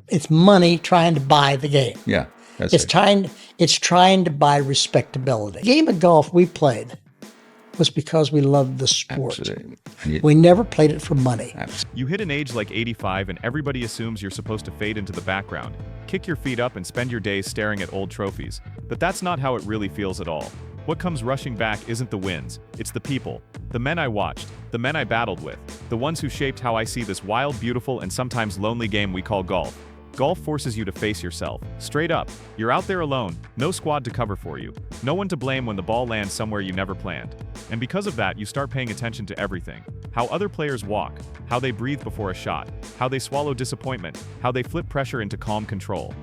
It's money trying to buy the game. Yeah, that's It's right. trying to buy respectability. The game of golf we played was because we loved the sport. Absolutely. We never played it for money. You hit an age like 85 and everybody assumes you're supposed to fade into the background, kick your feet up and spend your days staring at old trophies. But that's not how it really feels at all. What comes rushing back isn't the wins, it's the people. The men I watched, the men I battled with, the ones who shaped how I see this wild, beautiful, and sometimes lonely game we call golf. Golf forces you to face yourself, straight up. You're out there alone, no squad to cover for you, no one to blame when the ball lands somewhere you never planned. And because of that, you start paying attention to everything. How other players walk, how they breathe before a shot, how they swallow disappointment, how they flip pressure into calm control.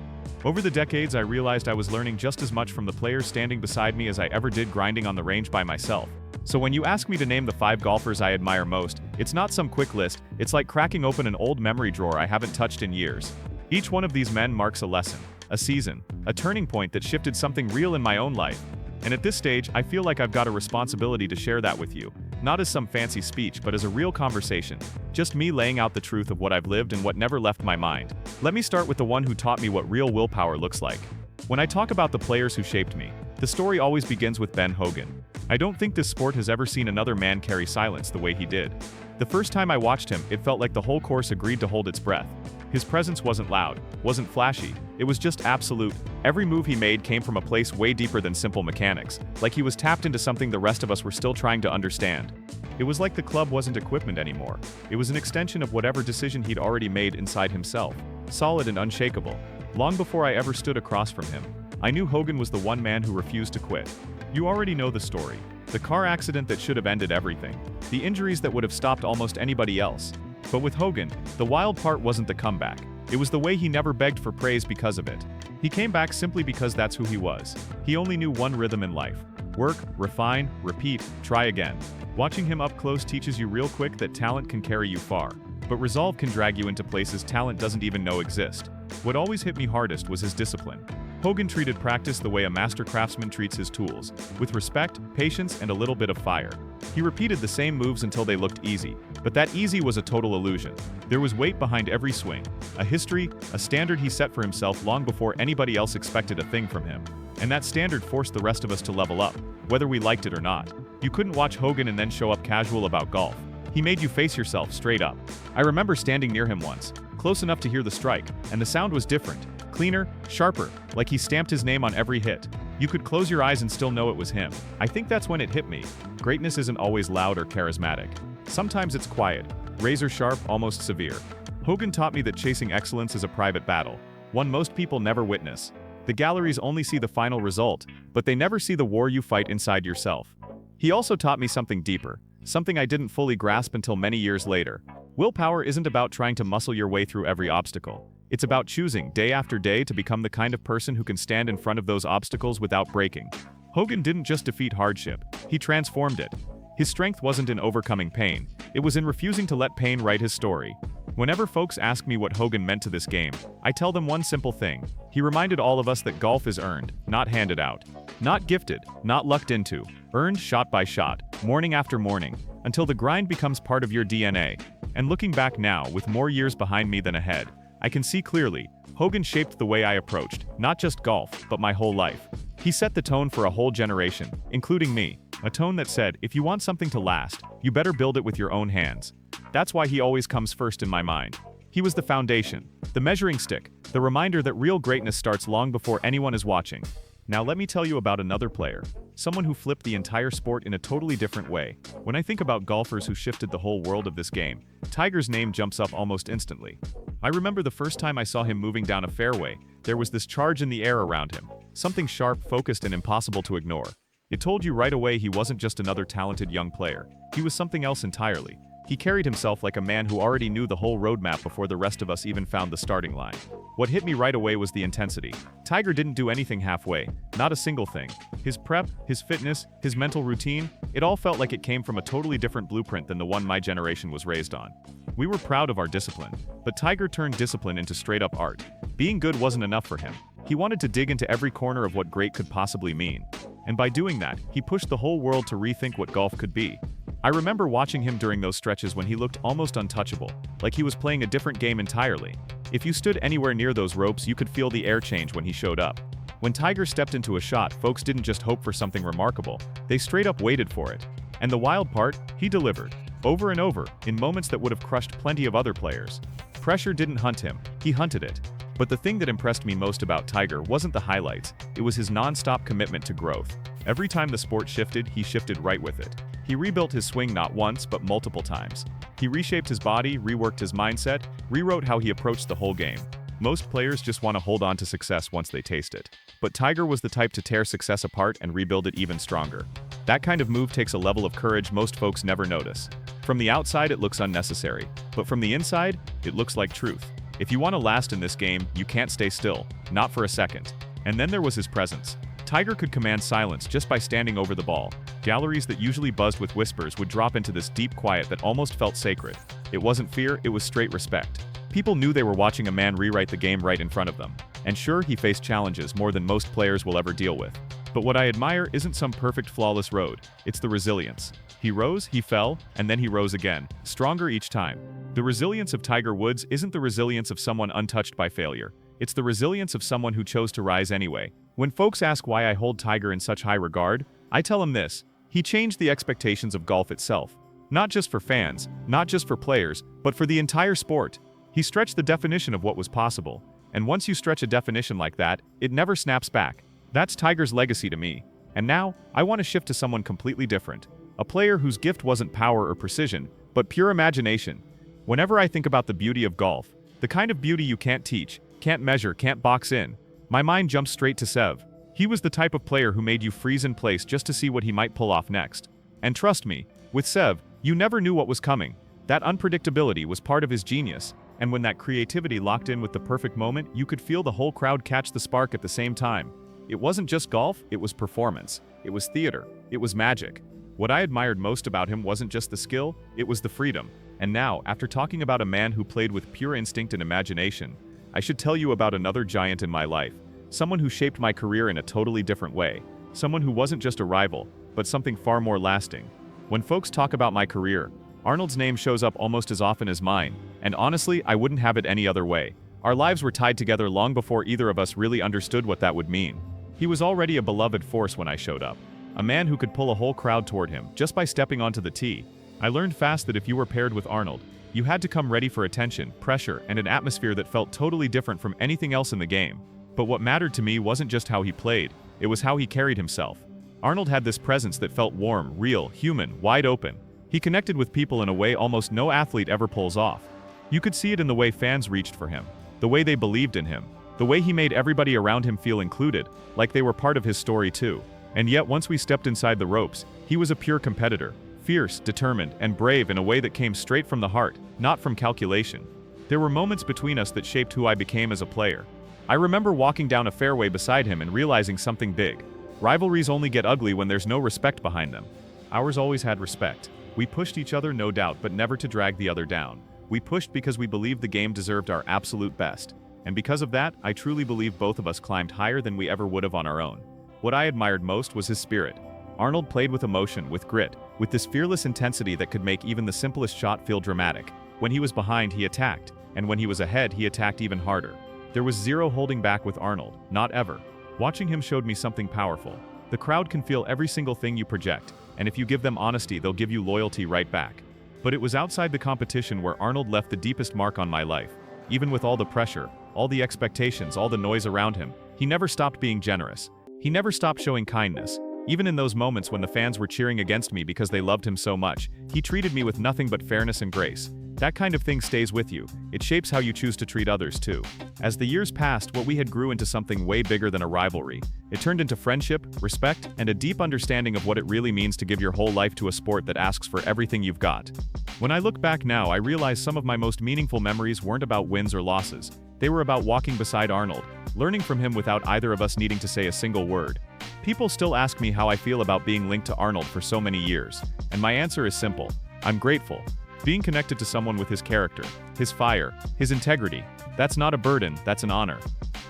Over the decades, I realized I was learning just as much from the players standing beside me as I ever did grinding on the range by myself. So when you ask me to name the 5 golfers I admire most, it's not some quick list, it's like cracking open an old memory drawer I haven't touched in years. Each one of these men marks a lesson, a season, a turning point that shifted something real in my own life. And at this stage, I feel like I've got a responsibility to share that with you, not as some fancy speech but as a real conversation, just me laying out the truth of what I've lived and what never left my mind. Let me start with the one who taught me what real willpower looks like. When I talk about the players who shaped me, the story always begins with Ben Hogan. I don't think this sport has ever seen another man carry silence the way he did. The first time I watched him, it felt like the whole course agreed to hold its breath. His presence wasn't loud, wasn't flashy, it was just absolute. Every move he made came from a place way deeper than simple mechanics, like he was tapped into something the rest of us were still trying to understand. It was like the club wasn't equipment anymore. It was an extension of whatever decision he'd already made inside himself, solid and unshakable. Long before I ever stood across from him, I knew Hogan was the one man who refused to quit. You already know the story. The car accident that should have ended everything. The injuries that would have stopped almost anybody else. But with Hogan, the wild part wasn't the comeback. It was the way he never begged for praise because of it. He came back simply because that's who he was. He only knew one rhythm in life. Work, refine, repeat, try again. Watching him up close teaches you real quick that talent can carry you far. But resolve can drag you into places talent doesn't even know exist. What always hit me hardest was his discipline. Hogan treated practice the way a master craftsman treats his tools, with respect, patience, and a little bit of fire. He repeated the same moves until they looked easy, but that easy was a total illusion. There was weight behind every swing, a history, a standard he set for himself long before anybody else expected a thing from him. And that standard forced the rest of us to level up, whether we liked it or not. You couldn't watch Hogan and then show up casual about golf. He made you face yourself straight up. I remember standing near him once, close enough to hear the strike, and the sound was different. Cleaner, sharper, like he stamped his name on every hit. You could close your eyes and still know it was him. I think that's when it hit me. Greatness isn't always loud or charismatic. Sometimes it's quiet, razor sharp, almost severe. Hogan taught me that chasing excellence is a private battle, one most people never witness. The galleries only see the final result, but they never see the war you fight inside yourself. He also taught me something deeper, something I didn't fully grasp until many years later. Willpower isn't about trying to muscle your way through every obstacle. It's about choosing, day after day, to become the kind of person who can stand in front of those obstacles without breaking. Hogan didn't just defeat hardship, he transformed it. His strength wasn't in overcoming pain, it was in refusing to let pain write his story. Whenever folks ask me what Hogan meant to this game, I tell them one simple thing. He reminded all of us that golf is earned, not handed out. Not gifted, not lucked into. Earned shot by shot, morning after morning, until the grind becomes part of your DNA. And looking back now, with more years behind me than ahead, I can see clearly, Hogan shaped the way I approached, not just golf, but my whole life. He set the tone for a whole generation, including me, a tone that said, if you want something to last, you better build it with your own hands. That's why he always comes first in my mind. He was the foundation, the measuring stick, the reminder that real greatness starts long before anyone is watching. Now let me tell you about another player, someone who flipped the entire sport in a totally different way. When I think about golfers who shifted the whole world of this game, Tiger's name jumps up almost instantly. I remember the first time I saw him moving down a fairway, there was this charge in the air around him, something sharp, focused, and impossible to ignore. It told you right away he wasn't just another talented young player, he was something else entirely. He carried himself like a man who already knew the whole roadmap before the rest of us even found the starting line. What hit me right away was the intensity. Tiger didn't do anything halfway, not a single thing. His prep, his fitness, his mental routine, it all felt like it came from a totally different blueprint than the one my generation was raised on. We were proud of our discipline, but Tiger turned discipline into straight-up art. Being good wasn't enough for him. He wanted to dig into every corner of what great could possibly mean. And by doing that, he pushed the whole world to rethink what golf could be. I remember watching him during those stretches when he looked almost untouchable, like he was playing a different game entirely. If you stood anywhere near those ropes, you could feel the air change when he showed up. When Tiger stepped into a shot, folks didn't just hope for something remarkable, they straight up waited for it. And the wild part, he delivered. Over and over, in moments that would have crushed plenty of other players. Pressure didn't hunt him, he hunted it. But the thing that impressed me most about Tiger wasn't the highlights, it was his non-stop commitment to growth. Every time the sport shifted, he shifted right with it. He rebuilt his swing not once, but multiple times. He reshaped his body, reworked his mindset, rewrote how he approached the whole game. Most players just want to hold on to success once they taste it. But Tiger was the type to tear success apart and rebuild it even stronger. That kind of move takes a level of courage most folks never notice. From the outside, it looks unnecessary. But from the inside, it looks like truth. If you want to last in this game, you can't stay still, not for a second. And then there was his presence. Tiger could command silence just by standing over the ball. Galleries that usually buzzed with whispers would drop into this deep quiet that almost felt sacred. It wasn't fear, it was straight respect. People knew they were watching a man rewrite the game right in front of them. And sure, he faced challenges more than most players will ever deal with. But what I admire isn't some perfect, flawless road, it's the resilience. He rose, he fell, and then he rose again, stronger each time. The resilience of Tiger Woods isn't the resilience of someone untouched by failure. It's the resilience of someone who chose to rise anyway. When folks ask why I hold Tiger in such high regard, I tell them this: he changed the expectations of golf itself. Not just for fans, not just for players, but for the entire sport. He stretched the definition of what was possible. And once you stretch a definition like that, it never snaps back. That's Tiger's legacy to me. And now, I want to shift to someone completely different. A player whose gift wasn't power or precision, but pure imagination. Whenever I think about the beauty of golf, the kind of beauty you can't teach, can't measure, can't box in, my mind jumps straight to Sev. He was the type of player who made you freeze in place just to see what he might pull off next. And trust me, with Sev, you never knew what was coming. That unpredictability was part of his genius, and when that creativity locked in with the perfect moment, you could feel the whole crowd catch the spark at the same time. It wasn't just golf, it was performance. It was theater. It was magic. What I admired most about him wasn't just the skill, it was the freedom. And now, after talking about a man who played with pure instinct and imagination, I should tell you about another giant in my life. Someone who shaped my career in a totally different way. Someone who wasn't just a rival, but something far more lasting. When folks talk about my career, Arnold's name shows up almost as often as mine, and honestly, I wouldn't have it any other way. Our lives were tied together long before either of us really understood what that would mean. He was already a beloved force when I showed up. A man who could pull a whole crowd toward him just by stepping onto the tee. I learned fast that if you were paired with Arnold, you had to come ready for attention, pressure, and an atmosphere that felt totally different from anything else in the game. But what mattered to me wasn't just how he played, it was how he carried himself. Arnold had this presence that felt warm, real, human, wide open. He connected with people in a way almost no athlete ever pulls off. You could see it in the way fans reached for him, the way they believed in him, the way he made everybody around him feel included, like they were part of his story too. And yet once we stepped inside the ropes, he was a pure competitor, fierce, determined, and brave in a way that came straight from the heart, not from calculation. There were moments between us that shaped who I became as a player. I remember walking down a fairway beside him and realizing something big. Rivalries only get ugly when there's no respect behind them. Ours always had respect. We pushed each other, no doubt, but never to drag the other down. We pushed because we believed the game deserved our absolute best. And because of that, I truly believe both of us climbed higher than we ever would have on our own. What I admired most was his spirit. Arnold played with emotion, with grit, with this fearless intensity that could make even the simplest shot feel dramatic. When he was behind, he attacked, and when he was ahead, he attacked even harder. There was zero holding back with Arnold, not ever. Watching him showed me something powerful. The crowd can feel every single thing you project, and if you give them honesty, they'll give you loyalty right back. But it was outside the competition where Arnold left the deepest mark on my life. Even with all the pressure, all the expectations, all the noise around him, he never stopped being generous. He never stopped showing kindness. Even in those moments when the fans were cheering against me because they loved him so much, he treated me with nothing but fairness and grace. That kind of thing stays with you. It shapes how you choose to treat others too. As the years passed, what we had grew into something way bigger than a rivalry. It turned into friendship, respect, and a deep understanding of what it really means to give your whole life to a sport that asks for everything you've got. When I look back now, I realize some of my most meaningful memories weren't about wins or losses. They were about walking beside Arnold, learning from him without either of us needing to say a single word. People still ask me how I feel about being linked to Arnold for so many years, and my answer is simple. I'm grateful. Being connected to someone with his character, his fire, his integrity, that's not a burden, that's an honor.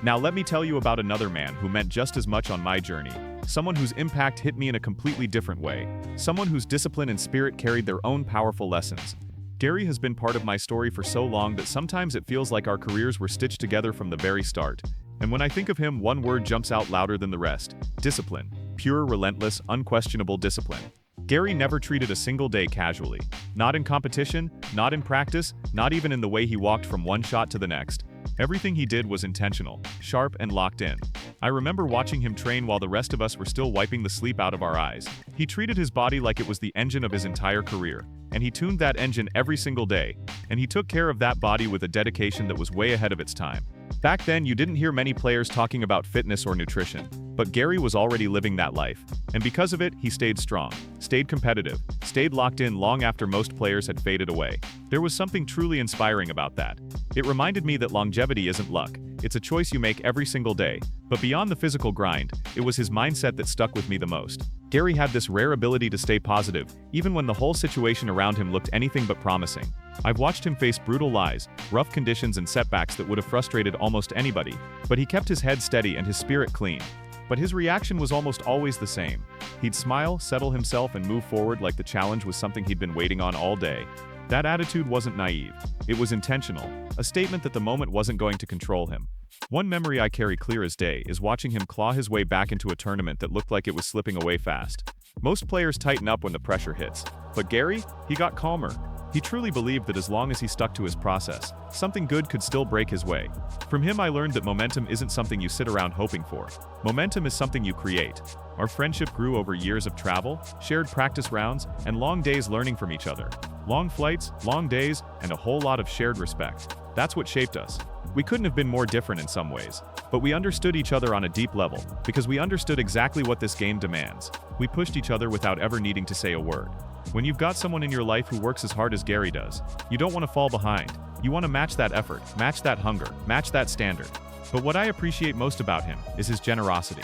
Now let me tell you about another man who meant just as much on my journey. Someone whose impact hit me in a completely different way. Someone whose discipline and spirit carried their own powerful lessons. Gary has been part of my story for so long that sometimes it feels like our careers were stitched together from the very start. And when I think of him, one word jumps out louder than the rest: discipline. Pure, relentless, unquestionable discipline. Gary never treated a single day casually. Not in competition, not in practice, not even in the way he walked from one shot to the next. Everything he did was intentional, sharp, and locked in. I remember watching him train while the rest of us were still wiping the sleep out of our eyes. He treated his body like it was the engine of his entire career, and he tuned that engine every single day, and he took care of that body with a dedication that was way ahead of its time. Back then, you didn't hear many players talking about fitness or nutrition, but Gary was already living that life, and because of it, he stayed strong, stayed competitive, stayed locked in long after most players had faded away. There was something truly inspiring about that. It reminded me that longevity isn't luck, it's a choice you make every single day. But beyond the physical grind, it was his mindset that stuck with me the most. Gary had this rare ability to stay positive, even when the whole situation around him looked anything but promising. I've watched him face brutal lies, rough conditions and setbacks that would have frustrated almost anybody, but he kept his head steady and his spirit clean. But his reaction was almost always the same. He'd smile, settle himself, and move forward like the challenge was something he'd been waiting on all day. That attitude wasn't naive. It was intentional, a statement that the moment wasn't going to control him. One memory I carry clear as day is watching him claw his way back into a tournament that looked like it was slipping away fast. Most players tighten up when the pressure hits, but Gary, he got calmer. He truly believed that as long as he stuck to his process, something good could still break his way. From him I learned that momentum isn't something you sit around hoping for. Momentum is something you create. Our friendship grew over years of travel, shared practice rounds, and long days learning from each other. Long flights, long days, and a whole lot of shared respect. That's what shaped us. We couldn't have been more different in some ways, but we understood each other on a deep level, because we understood exactly what this game demands. We pushed each other without ever needing to say a word. When you've got someone in your life who works as hard as Gary does, you don't want to fall behind. You want to match that effort, match that hunger, match that standard. But what I appreciate most about him is his generosity.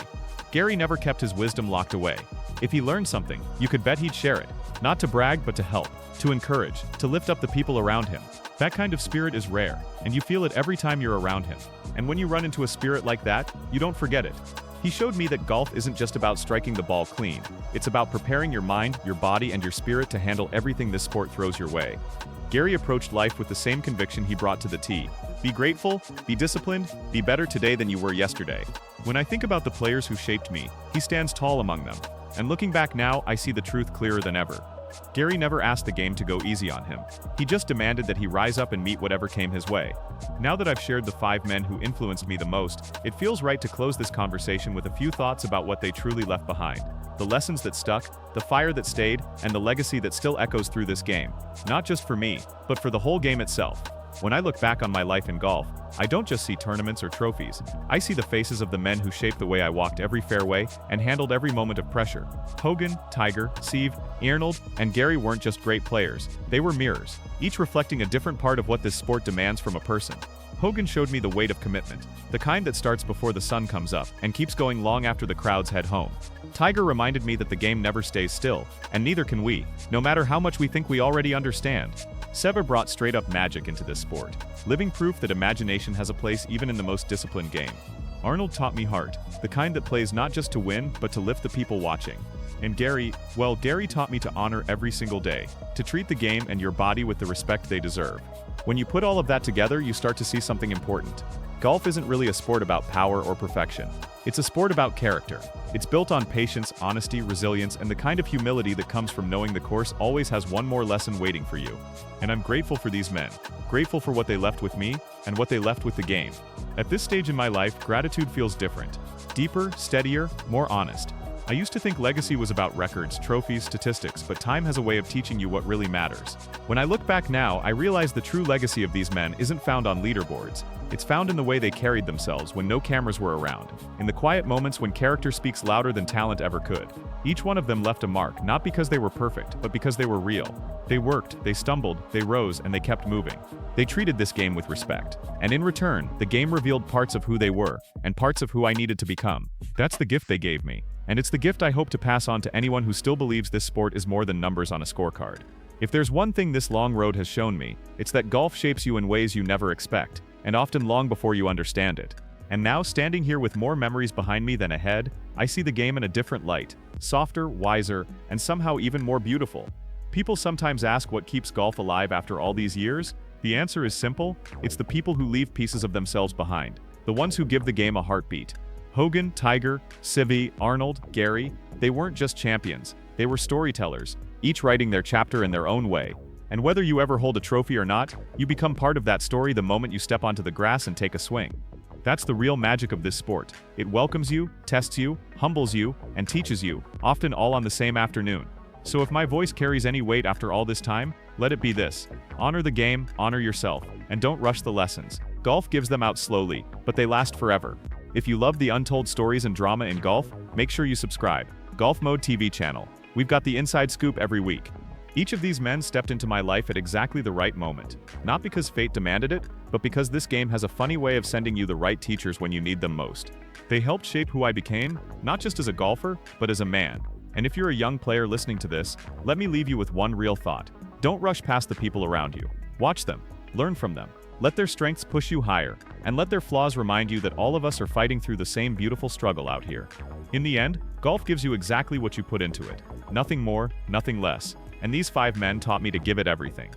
Gary never kept his wisdom locked away. If he learned something, you could bet he'd share it. Not to brag, but to help, to encourage, to lift up the people around him. That kind of spirit is rare, and you feel it every time you're around him. And when you run into a spirit like that, you don't forget it. He showed me that golf isn't just about striking the ball clean. It's about preparing your mind, your body, and your spirit to handle everything this sport throws your way. Gary approached life with the same conviction he brought to the tee. Be grateful, be disciplined, be better today than you were yesterday. When I think about the players who shaped me, he stands tall among them. And looking back now, I see the truth clearer than ever. Gary never asked the game to go easy on him. He just demanded that he rise up and meet whatever came his way. Now that I've shared the 5 men who influenced me the most, it feels right to close this conversation with a few thoughts about what they truly left behind. The lessons that stuck, the fire that stayed, and the legacy that still echoes through this game. Not just for me, but for the whole game itself. When I look back on my life in golf, I don't just see tournaments or trophies. I see the faces of the men who shaped the way I walked every fairway and handled every moment of pressure. Hogan, Tiger, Steve, Arnold, and Gary weren't just great players. They were mirrors, each reflecting a different part of what this sport demands from a person. Hogan showed me the weight of commitment, the kind that starts before the sun comes up and keeps going long after the crowds head home. Tiger reminded me that the game never stays still, and neither can we, no matter how much we think we already understand. Seba brought straight-up magic into this sport, living proof that imagination has a place even in the most disciplined game. Arnold taught me heart, the kind that plays not just to win, but to lift the people watching. And Gary, well, Gary taught me to honor every single day, to treat the game and your body with the respect they deserve. When you put all of that together, you start to see something important. Golf isn't really a sport about power or perfection. It's a sport about character. It's built on patience, honesty, resilience, and the kind of humility that comes from knowing the course always has one more lesson waiting for you. And I'm grateful for these men, grateful for what they left with me, and what they left with the game. At this stage in my life, gratitude feels different. Deeper, steadier, more honest. I used to think legacy was about records, trophies, statistics, but time has a way of teaching you what really matters. When I look back now, I realize the true legacy of these men isn't found on leaderboards. It's found in the way they carried themselves when no cameras were around, in the quiet moments when character speaks louder than talent ever could. Each one of them left a mark, not because they were perfect, but because they were real. They worked, they stumbled, they rose, and they kept moving. They treated this game with respect. And in return, the game revealed parts of who they were, and parts of who I needed to become. That's the gift they gave me. And it's the gift I hope to pass on to anyone who still believes this sport is more than numbers on a scorecard. If there's one thing this long road has shown me, it's that golf shapes you in ways you never expect, and often long before you understand it. And now, standing here with more memories behind me than ahead, I see the game in a different light, softer, wiser, and somehow even more beautiful. People sometimes ask what keeps golf alive after all these years. The answer is simple: it's the people who leave pieces of themselves behind, the ones who give the game a heartbeat. Hogan, Tiger, Sivy, Arnold, Gary, they weren't just champions, they were storytellers, each writing their chapter in their own way. And whether you ever hold a trophy or not, you become part of that story the moment you step onto the grass and take a swing. That's the real magic of this sport. It welcomes you, tests you, humbles you, and teaches you, often all on the same afternoon. So if my voice carries any weight after all this time, let it be this: honor the game, honor yourself, and don't rush the lessons. Golf gives them out slowly, but they last forever. If you love the untold stories and drama in golf, make sure you subscribe. Golf Mode TV channel. We've got the inside scoop every week. Each of these men stepped into my life at exactly the right moment. Not because fate demanded it, but because this game has a funny way of sending you the right teachers when you need them most. They helped shape who I became, not just as a golfer, but as a man. And if you're a young player listening to this, let me leave you with one real thought. Don't rush past the people around you. Watch them. Learn from them. Let their strengths push you higher, and let their flaws remind you that all of us are fighting through the same beautiful struggle out here. In the end, golf gives you exactly what you put into it. Nothing more, nothing less. And these 5 men taught me to give it everything.